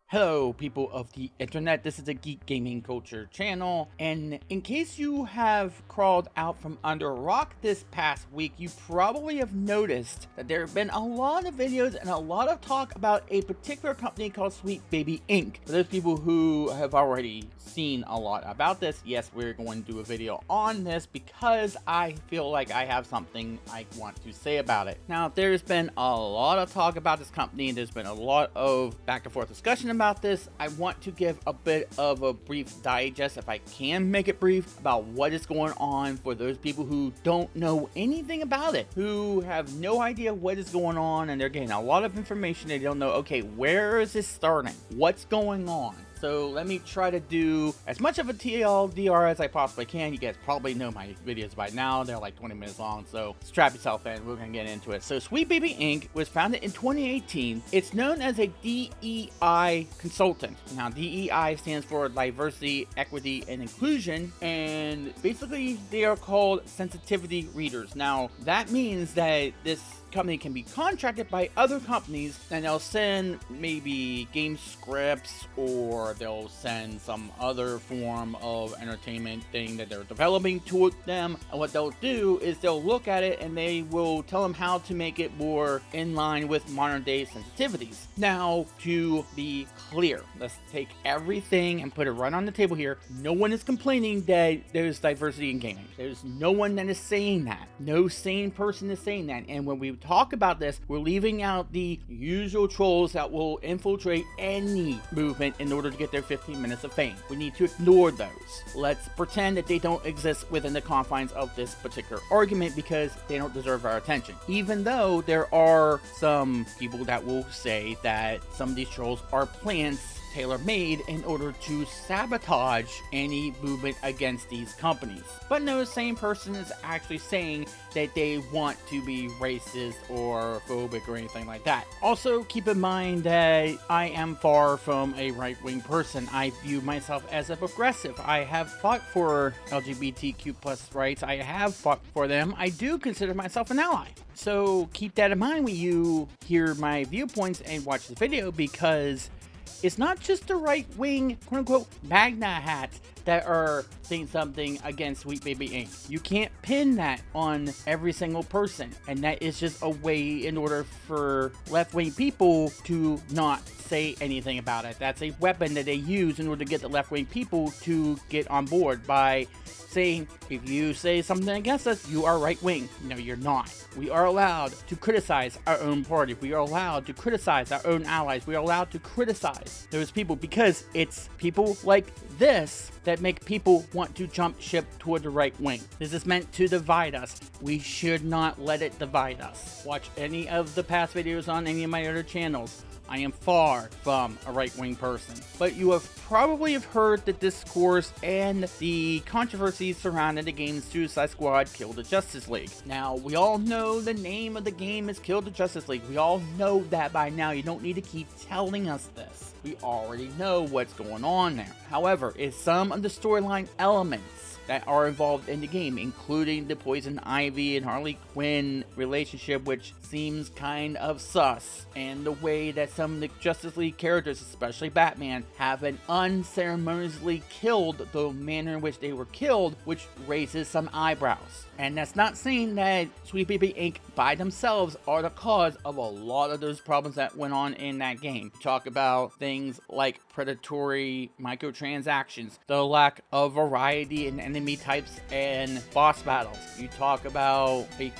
Hello people of the internet, this is the Geek Gaming Culture channel, and in case you have crawled out from under a rock this past week, you probably have noticed that there have been a lot of videos and a lot of talk about a particular company called SweetBaby Inc. For those people who have already seen a lot about this, yes, we're going to do a video on this because I feel like I have something I want to say about it. Now, there's been a lot of talk about this company, and there's been a lot of back and forth discussion about this. I want to give a bit of a brief digest, if I can make it brief, about what is going on for those people who don't know anything about it, who have no idea what is going on, and they're getting a lot of information. They don't know, okay, where is this starting? What's going on? So let me try to do as much of a TLDR as I possibly can. You guys probably know my videos by now. They're like 20 minutes long, so strap yourself in. We're going to get into it. So SweetBaby Inc. was founded in 2018. It's known as a DEI consultant. Now, DEI stands for Diversity, Equity, and Inclusion, and basically they are called sensitivity readers. Now, that means that this company can be contracted by other companies, and they'll send maybe game scripts, or they'll send some other form of entertainment thing that they're developing to them, and what they'll do is they'll look at it and they will tell them how to make it more in line with modern day sensitivities. Now, to be clear, let's take everything and put it right on the table here. No one is complaining that there's diversity in gaming. There's no one that is saying that. No sane person is saying that. And when we talk about this, we're leaving out the usual trolls that will infiltrate any movement in order to get their 15 minutes of fame. We need to ignore those. Let's pretend that they don't exist within the confines of this particular argument, because they don't deserve our attention. Even though there are some people that will say that some of these trolls are plants tailor-made in order to sabotage any movement against these companies. But no same person is actually saying that they want to be racist or phobic or anything like that. Also, keep in mind that I am far from a right-wing person. I view myself as a progressive. I have fought for LGBTQ plus rights. I have fought for them. I do consider myself an ally. So keep that in mind when you hear my viewpoints and watch the video, because it's not just the right-wing, quote-unquote, MAGA hats that are saying something against SweetBaby Inc. You can't pin that on every single person, and that is just a way in order for left-wing people to not say anything about it. That's a weapon that they use in order to get the left-wing people to get on board by saying, if you say something against us, you are right-wing. No, you're not. We are allowed to criticize our own party. We are allowed to criticize our own allies. We are allowed to criticize those people, because it's people like this that make people want to jump ship toward the right wing. This is meant to divide us. We should not let it divide us. Watch any of the past videos on any of my other channels. I am far from a right-wing person. But you have probably heard the discourse and the controversies surrounding the game Suicide Squad Kill the Justice League. Now, we all know the name of the game is Kill the Justice League. We all know that by now. You don't need to keep telling us this. We already know what's going on there. However, it's some of the storyline elements that are involved in the game, including the Poison Ivy and Harley Quinn relationship, which seems kind of sus, and the way that some of the Justice League characters, especially Batman, have been unceremoniously killed, the manner in which they were killed, which raises some eyebrows. And that's not saying that SweetBaby Inc. by themselves are the cause of a lot of those problems that went on in that game. Talk about things like predatory microtransactions, the lack of variety in enemy types and boss battles. You talk about a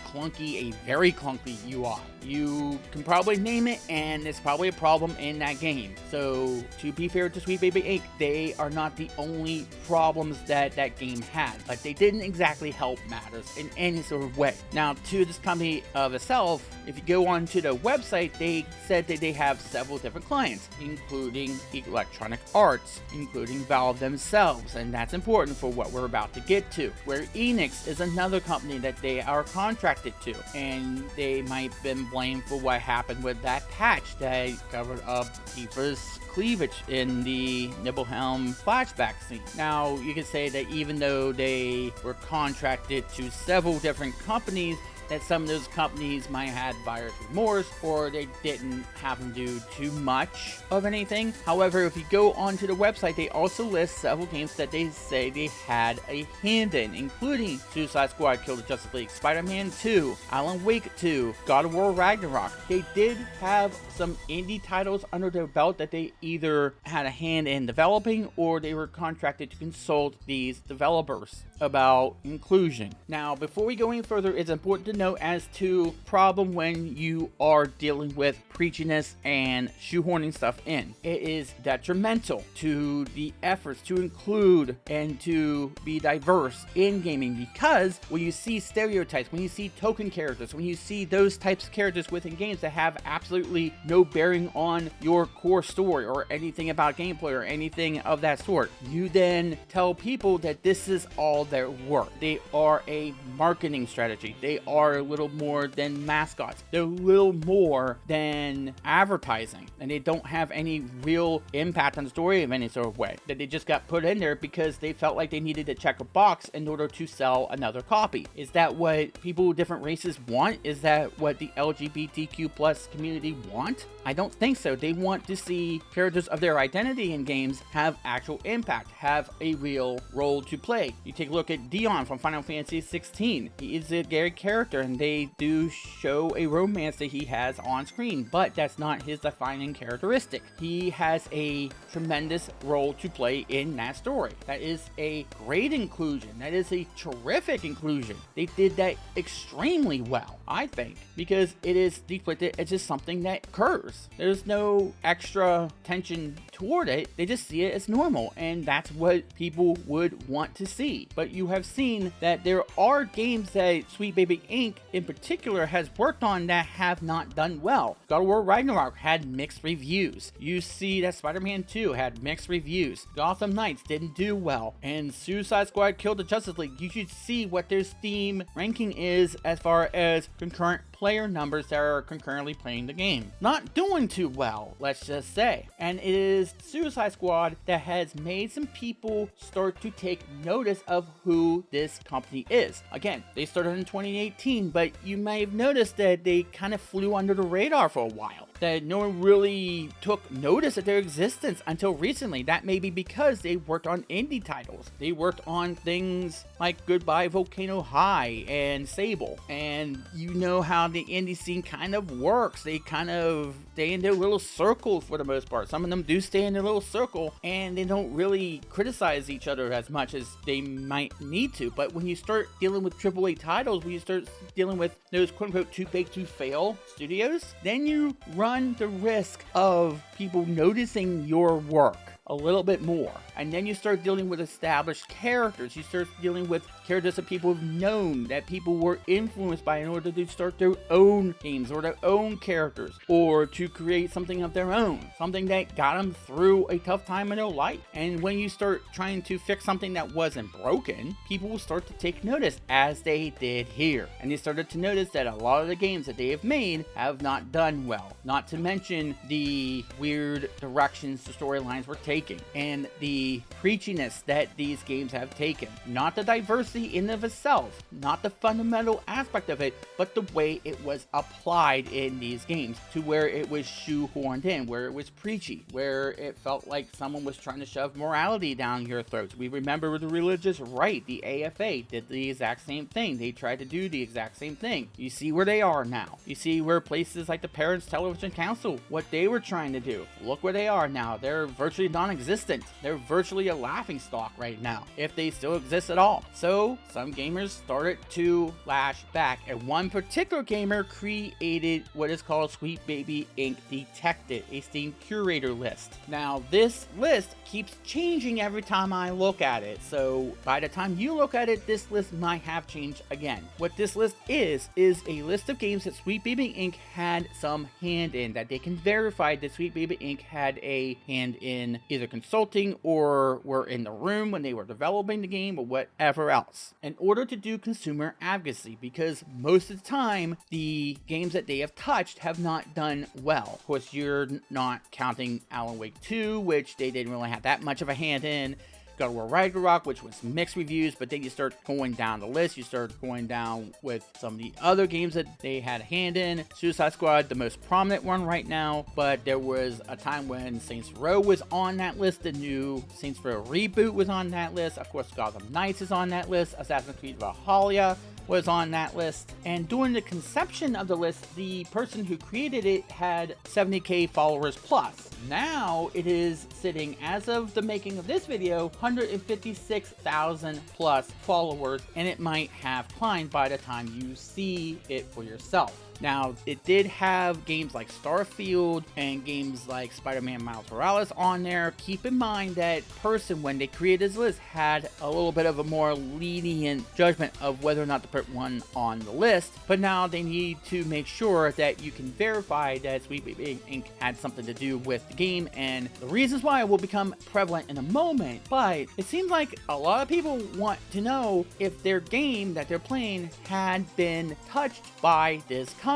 very clunky UI. You can probably name it, and it's probably a problem in that game. So, to be fair to SweetBaby Inc., they are not the only problems that that game had, but they didn't exactly help matters in any sort of way. Now, to this company of itself, if you go onto the website, they said that they have several different clients, including Electronic Arts, including Valve themselves, and that's important for what we're about about to get to. Square Enix is another company that they are contracted to, and they might have been blamed for what happened with that patch that covered up Tifa's cleavage in the Nibelheim flashback scene. Now, you could say that even though they were contracted to several different companies, that some of those companies might have had buyer's remorse, or they didn't have them do too much of anything. However, if you go onto the website, they also list several games that they say they had a hand in, including Suicide Squad Kill the Justice League, Spider-Man 2, Alan Wake 2, God of War Ragnarok. They did have some indie titles under their belt that they either had a hand in developing, or they were contracted to consult these developers about inclusion. Now, before we go any further, it's important to note as to problem when you are dealing with preachiness and shoehorning stuff in. It is detrimental to the efforts to include and to be diverse in gaming, because when you see stereotypes, when you see token characters, when you see those types of characters within games that have absolutely no bearing on your core story or anything about gameplay or anything of that sort, you then tell people that this is all their work. They are a marketing strategy. They are a little more than mascots. They're a little more than advertising, and they don't have any real impact on the story of any sort of way. That they just got put in there because they felt like they needed to check a box in order to sell another copy. Is that what people with different races want? Is that what the LGBTQ plus community want? I don't think so. They want to see characters of their identity in games have actual impact, have a real role to play. You take a look at Dion from Final Fantasy 16. He is a gay character, and they do show a romance that he has on screen, but that's not his defining characteristic. He has a tremendous role to play in that story. That is a great inclusion. That is a terrific inclusion. They did that extremely well, I think, because it is depicted as just something that occurs. There's no extra tension toward it. They just see it as normal, and that's what people would want to see. But you have seen that there are games that SweetBaby Inc. in particular has worked on that have not done well. God of War Ragnarok had mixed reviews. You see that Spider-Man 2 had mixed reviews. Gotham Knights didn't do well. And Suicide Squad Kill the Justice League, you should see what their Steam ranking is as far as concurrent player numbers that are concurrently playing the game. Not doing too well, let's just say. And it is Suicide Squad that has made some people start to take notice of who this company is. Again, they started in 2018, but you may have noticed that they kind of flew under the radar for a while. That no one really took notice of their existence until recently. That may be because they worked on indie titles. They worked on things like Goodbye Volcano High and Sable. And you know how the indie scene kind of works. They kind of stay in their little circles for the most part. Some of them do stay in their little circle, and they don't really criticize each other as much as they might need to. But when you start dealing with AAA titles, when you start dealing with those quote-unquote too big to fail studios, then you run the risk of people noticing your work a little bit more. And then you start dealing with established characters. You start dealing with characters that people have known, that people were influenced by in order to start their own games or their own characters, or to create something of their own, something that got them through a tough time in their life. And when you start trying to fix something that wasn't broken, people will start to take notice, as they did here. And they started to notice that a lot of the games that they have made have not done well. Not to mention the weird directions the storylines were taking, and the preachiness that these games have taken. Not the diversity in and of itself, not the fundamental aspect of it, but the way it was applied in these games, to where it was shoehorned in, where it was preachy, where it felt like someone was trying to shove morality down your throats. We remember the religious right, the AFA did the exact same thing. They tried to do the exact same thing. You see where they are now. You see where places like the Parents Television Council, what they were trying to do. Look where they are now. They're virtually non-existent. They're virtually a laughingstock right now, if they still exist at all. So some gamers started to lash back, and one particular gamer created what is called SweetBaby Inc. Detected, a Steam Curator list. Now this list keeps changing every time I look at it, so by the time you look at it, this list might have changed again. What this list is a list of games that SweetBaby Inc. had some hand in, that they can verify that SweetBaby Inc. had a hand in either consulting or were in the room when they were developing the game or whatever else, in order to do consumer advocacy, because most of the time the games that they have touched have not done well. Of course, you're not counting Alan Wake 2, which they didn't really have that much of a hand in. God of War Ragnarok, which was mixed reviews, but then you start going down the list. You start going down with some of the other games that they had a hand in. Suicide Squad, the most prominent one right now, but there was a time when Saints Row was on that list. The new Saints Row reboot was on that list. Of course, Gotham Knights is on that list. Assassin's Creed Valhalla was on that list. And during the conception of the list, the person who created it had 70k followers plus. Now it is sitting, as of the making of this video, 156,000 plus followers, and it might have climbed by the time you see it for yourself. Now, it did have games like Starfield and games like Spider-Man Miles Morales on there. Keep in mind that person, when they created this list, had a little bit of a more lenient judgment of whether or not to put one on the list. But now they need to make sure that you can verify that SweetBaby Inc. had something to do with the game, and the reasons why will become prevalent in a moment. But it seems like a lot of people want to know if their game that they're playing had been touched by this company.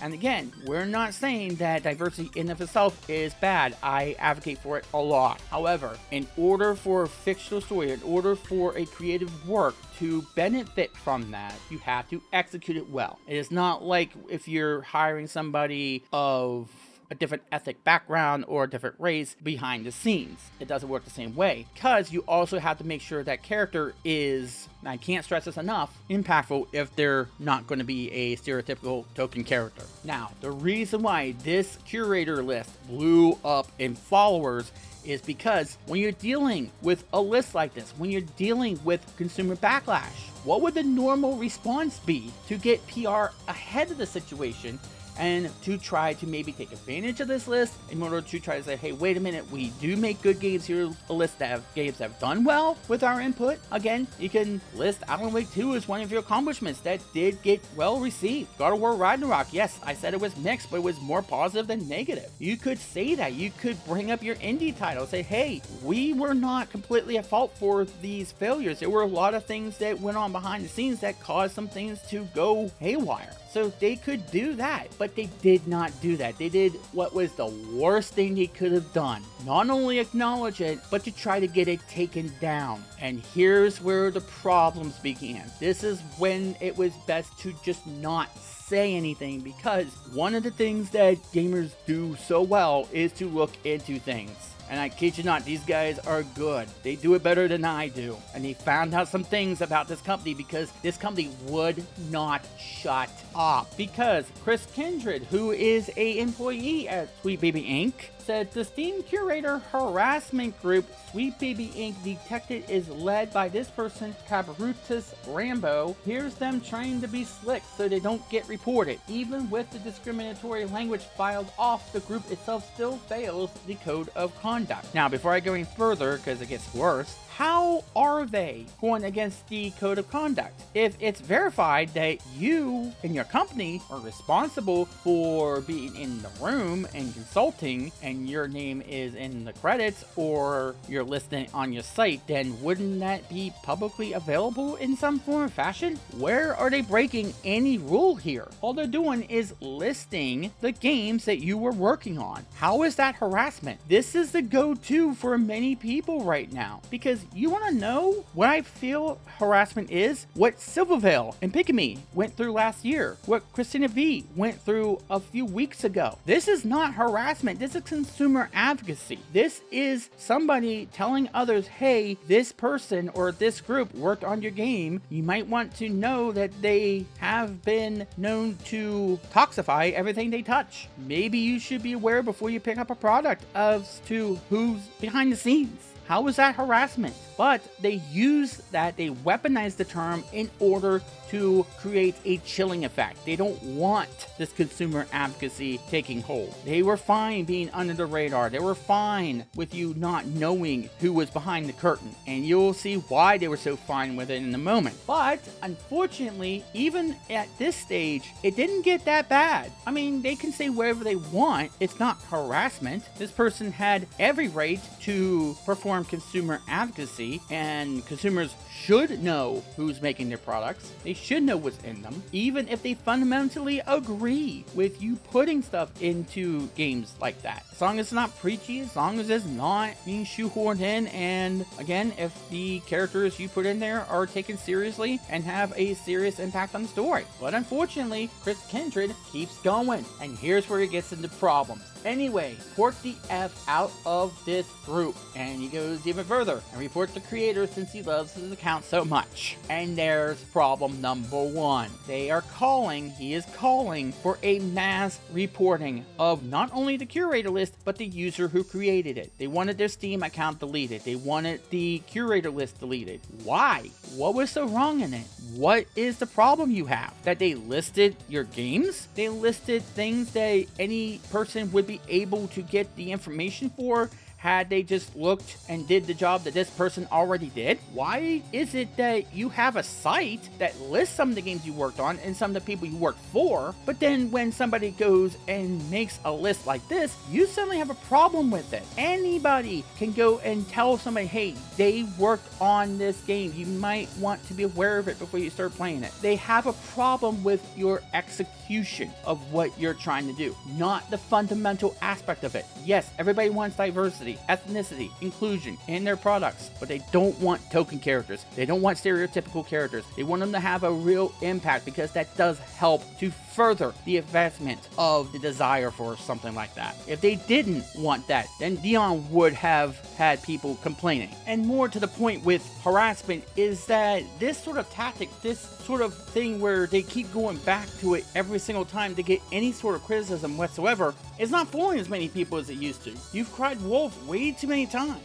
And again, we're not saying that diversity in and of itself is bad. I advocate for it a lot. However, in order for a fictional story, in order for a creative work to benefit from that, you have to execute it well. It is not like if you're hiring somebody of a different ethnic background or a different race behind the scenes. It doesn't work the same way, because you also have to make sure that character is, and I can't stress this enough, impactful if they're not going to be a stereotypical token character. Now, the reason why this curator list blew up in followers is because when you're dealing with a list like this, when you're dealing with consumer backlash, what would the normal response be to get PR ahead of the situation and to try to maybe take advantage of this list in order to try to say, hey, wait a minute, we do make good games here, a list that have games that have done well with our input. Again, you can list Alan Wake 2 as one of your accomplishments that did get well received. God of War Ragnarok, yes, I said it was mixed, but it was more positive than negative. You could say that. You could bring up your indie title, say, hey, we were not completely at fault for these failures. There were a lot of things that went on behind the scenes that caused some things to go haywire. So they could do that, but they did not do that. They did what was the worst thing they could have done. Not only acknowledge it, but to try to get it taken down. And here's where the problems began. This is when it was best to just not say anything, because one of the things that gamers do so well is to look into things. And I kid you not, these guys are good. They do it better than I do. And they found out some things about this company because this company would not shut up. Because Chris Kindred, who is an employee at SweetBaby Inc., said the Steam Curator harassment group SweetBaby Inc. detected is led by this person, Cabrutus Rambo. Here's them trying to be slick so they don't get reported. Even with the discriminatory language filed off, the group itself still fails the code of conduct. Now, before I go any further, because it gets worse, how are they going against the code of conduct if it's verified that you and your company are responsible for being in the room and consulting, and your name is in the credits or you're listed on your site? Then wouldn't that be publicly available in some form or fashion? Where are they breaking any rule here? All they're doing is listing the games that you were working on. How is that harassment? This is the go-to for many people right now, because you want to know what I feel harassment is? What Silvervale and Pigamy went through last year. What Christina V went through a few weeks ago. This is not harassment. This is consumer advocacy. This is somebody telling others, hey, this person or this group worked on your game. You might want to know that they have been known to toxify everything they touch. Maybe you should be aware before you pick up a product as to who's behind the scenes. How is that harassment? But they weaponize the term in order to create a chilling effect. They don't want this consumer advocacy taking hold. They were fine being under the radar. They were fine with you not knowing who was behind the curtain. And you'll see why they were so fine with it in a moment. But unfortunately, even at this stage, it didn't get that bad. I mean, they can say whatever they want. It's not harassment. This person had every right to perform consumer advocacy, and consumers should know who's making their products. They should know what's in them, even if they fundamentally agree with you putting stuff into games like that. As long as it's not preachy, as long as it's not being shoehorned in, and again, if the characters you put in there are taken seriously and have a serious impact on the story. But unfortunately, Chris Kindred keeps going, and here's where he gets into problems. Anyway, report the F out of this group. And he goes even further and reports the creator since he loves his account so much. And there's problem number one. He is calling for a mass reporting of not only the curator list, but the user who created it. They wanted their Steam account deleted. They wanted the curator list deleted. Why? What was so wrong in it? What is the problem you have? That they listed your games? They listed things that any person would be able to get the information for had they just looked and did the job that this person already did? Why is it that you have a site that lists some of the games you worked on and some of the people you worked for, but then when somebody goes and makes a list like this, you suddenly have a problem with it? Anybody can go and tell somebody, hey, they worked on this game. You might want to be aware of it before you start playing it. They have a problem with your execution of what you're trying to do, not the fundamental aspect of it. Yes, everybody wants diversity, ethnicity, inclusion in their products, but they don't want token characters. They don't want stereotypical characters. They want them to have a real impact, because that does help to further the advancement of the desire for something like that. If they didn't want that, then Dion would have had people complaining. And more to the point with harassment is that this sort of tactic, this sort of thing where they keep going back to it every single time to get any sort of criticism whatsoever, is not fooling as many people as it used to. You've cried wolf way too many times.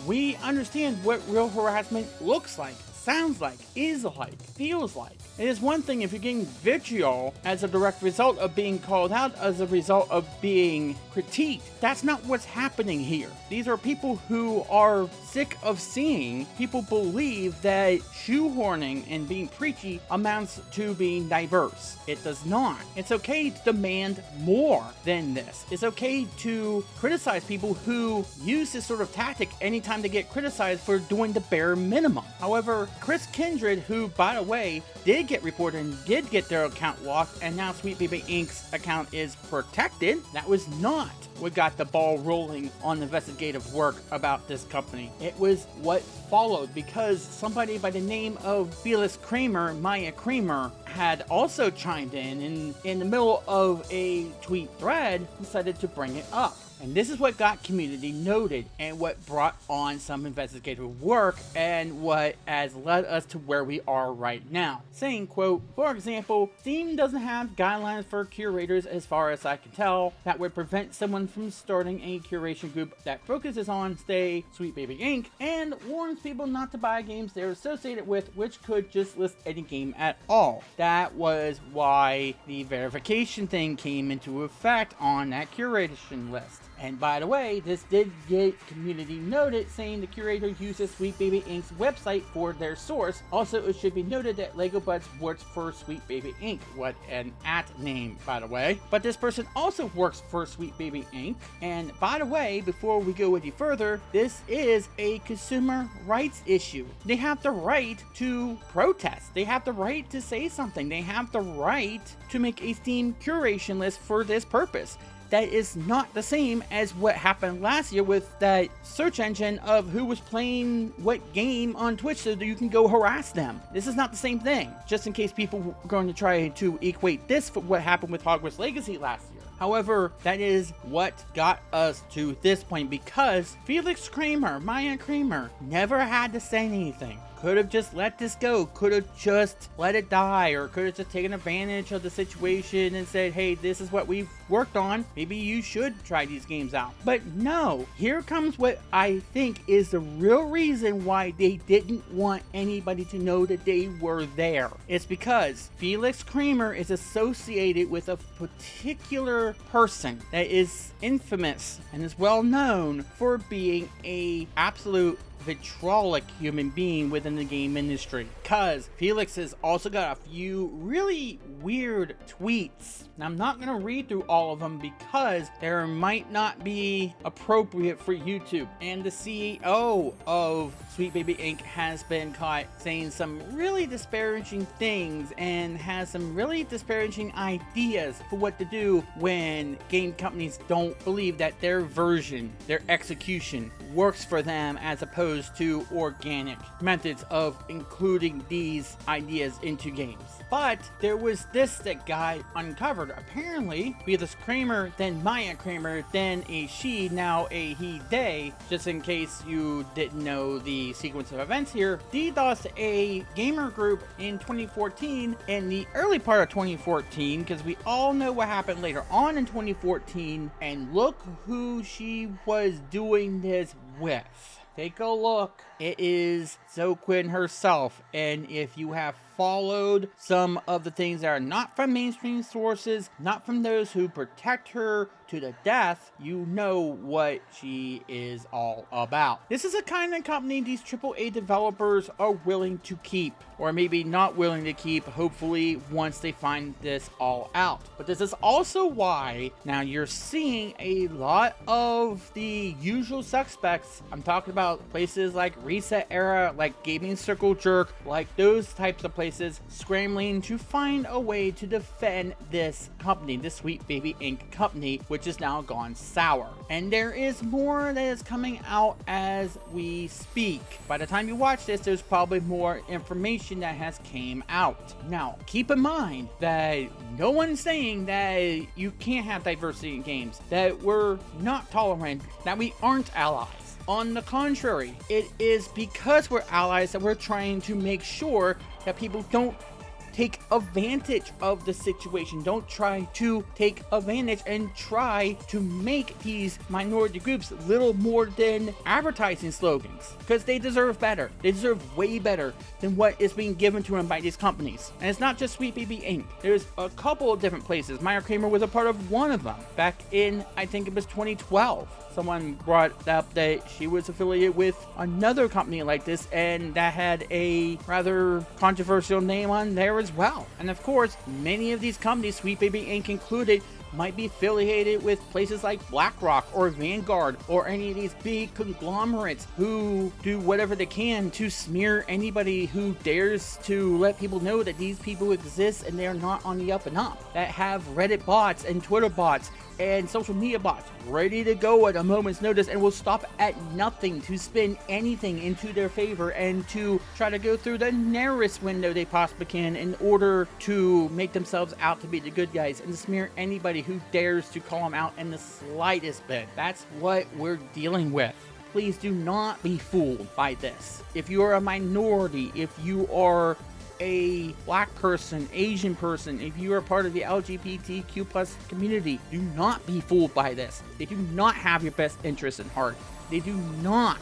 We understand what real harassment looks like, sounds like, is like, feels like. It is one thing if you're getting vitriol as a direct result of being called out, as a result of being critiqued. That's not what's happening here. These are people who are sick of seeing people believe that shoehorning and being preachy amounts to being diverse. It does not. It's okay to demand more than this. It's okay to criticize people who use this sort of tactic anytime they get criticized for doing the bare minimum. However, Chris Kindred, who, by the way, did get reported and did get their account locked, and now SweetBaby Inc's account is protected, that was not what got the ball rolling on investigative work about this company. It was what followed, because somebody by the name of Felix Kramer, Maya Kramer, had also chimed in the middle of a tweet thread, decided to bring it up. And this is what got community noted, and what brought on some investigative work, and what has led us to where we are right now. Saying, quote, for example, Steam doesn't have guidelines for curators as far as I can tell that would prevent someone from starting a curation group that focuses on, say, SweetBaby Inc, and warns people not to buy games they're associated with, which could just list any game at all. That was why the verification thing came into effect on that curation list. And by the way, this did get community noted, saying the curator uses SweetBaby Inc's website for their source. Also, it should be noted that Lego Buds works for SweetBaby Inc. What an @name, by the way. But this person also works for SweetBaby Inc. And by the way, before we go any further, this is a consumer rights issue. They have the right to protest. They have the right to say something. They have the right to make a Steam curation list for this purpose. That is not the same as what happened last year with that search engine of who was playing what game on Twitch so that you can go harass them. This is not the same thing, just in case people were going to try to equate this for what happened with Hogwarts Legacy last year. However, that is what got us to this point, because Felix Kramer, Maya Kramer, never had to say anything. could have just let this go, could have just let it die, or could have just taken advantage of the situation and said, hey, this is what we've worked on, maybe you should try these games out. But no, here comes what I think is the real reason why they didn't want anybody to know that they were there. It's because Felix Kramer is associated with a particular person that is infamous and is well known for being a absolute vitriolic human being within the game industry, because Felix has also got a few really weird tweets. Now, I'm not going to read through all of them because there might not be appropriate for YouTube, and the CEO of SweetBaby Inc has been caught saying some really disparaging things and has some really disparaging ideas for what to do when game companies don't believe that their version, their execution works for them, as opposed to organic methods of including these ideas into games. But there was this that got uncovered. Apparently, Felix Kramer, then Maya Kramer, then a she, now a he, they, just in case you didn't know the sequence of events here, DDoSed a gamer group in 2014, in the early part of 2014, because we all know what happened later on in 2014, and look who she was doing this with. Take a look. It is Zoquin herself, and if you have followed some of the things that are not from mainstream sources, not from those who protect her to the death, you know what she is all about. This is a kind of company these AAA developers are willing to keep, or maybe not willing to keep, hopefully once they find this all out. But this is also why now you're seeing a lot of the usual suspects. I'm talking about places like Reset Era, like Gaming Circle Jerk, like those types of places, scrambling to find a way to defend this company, this SweetBaby Inc company, which is now gone sour. And there is more that is coming out as we speak. By the time you watch this, there's probably more information that has came out. Now, keep in mind that no one's saying that you can't have diversity in games, that we're not tolerant, that we aren't allies. On the contrary, it is because we're allies that we're trying to make sure that people don't take advantage of the situation, don't try to take advantage and try to make these minority groups little more than advertising slogans, because they deserve better. They deserve way better than what is being given to them by these companies. And it's not just SweetBaby Inc. There's a couple of different places. Maya Kramer was a part of one of them back in, I think it was 2012. Someone brought up that she was affiliated with another company like this, and that had a rather controversial name on there as well. And of course, many of these companies, SweetBaby Inc included, might be affiliated with places like BlackRock or Vanguard or any of these big conglomerates who do whatever they can to smear anybody who dares to let people know that these people exist and they're not on the up and up, that have Reddit bots and Twitter bots and social media bots ready to go at a moment's notice and will stop at nothing to spin anything into their favor and to try to go through the narrowest window they possibly can in order to make themselves out to be the good guys and to smear anybody who dares to call them out in the slightest bit. That's what we're dealing with. Please do not be fooled by this. If you are a minority, if you are a black person, Asian person, if you are part of the LGBTQ plus community, do not be fooled by this. They do not have your best interests in heart. They do not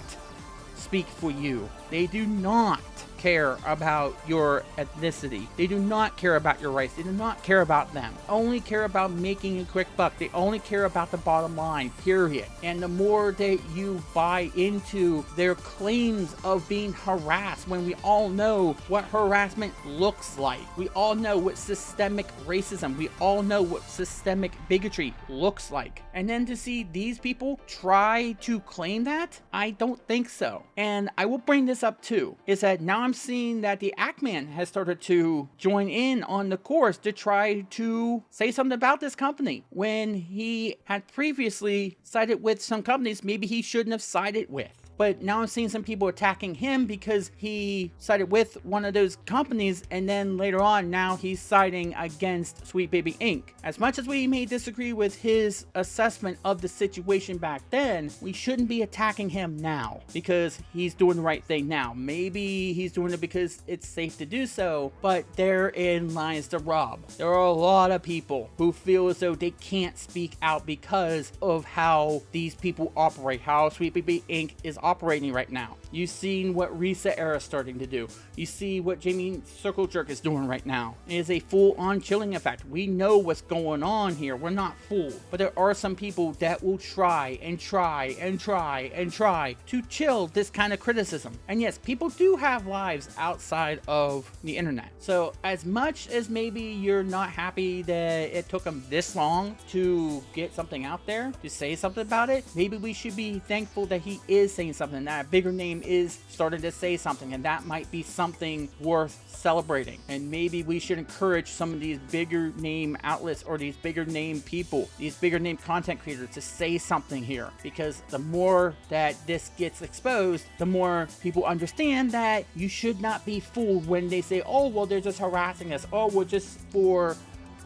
speak for you. They do not care about your ethnicity. They do not care about your race. They do not care about them. Only care about making a quick buck. They only care about the bottom line, period. And the more that you buy into their claims of being harassed, when we all know what harassment looks like, we all know what systemic racism, we all know what systemic bigotry looks like. And then to see these people try to claim that, I don't think so. And I will bring this up too, is that now I'm seeing that the Ackman has started to join in on the course to try to say something about this company when he had previously sided with some companies maybe he shouldn't have sided with. But now I'm seeing some people attacking him because he sided with one of those companies, and then later on now he's siding against SweetBaby Inc. As much as we may disagree with his assessment of the situation back then, we shouldn't be attacking him now because he's doing the right thing now. Maybe he's doing it because it's safe to do so, but therein lies the rub. There are a lot of people who feel as though they can't speak out because of how these people operate, how SweetBaby Inc. is operating right now. You've seen what Reset Era is starting to do. You see what Jamie Circle Jerk is doing right now. It is a full-on chilling effect. We know what's going on here. We're not fooled. But there are some people that will try and try and try and try to chill this kind of criticism. And yes, people do have lives outside of the internet. So as much as maybe you're not happy that it took them this long to get something out there, to say something about it, maybe we should be thankful that he is saying something, that a bigger name is starting to say something, and that might be something worth celebrating. And maybe we should encourage some of these bigger name outlets or these bigger name people, these bigger name content creators to say something here, because the more that this gets exposed, the more people understand that you should not be fooled when they say, oh, well, they're just harassing us. Oh, we're just for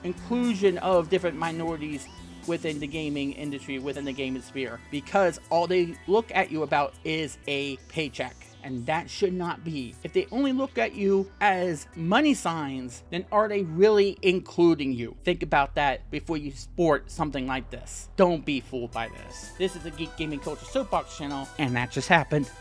inclusion of different minorities within the gaming industry, within the gaming sphere, because all they look at you about is a paycheck. And that should not be. If they only look at you as money signs, then are they really including you? Think about that before you sport something like this. Don't be fooled by this. This is the Geek Gaming Culture Soapbox channel, and that just happened.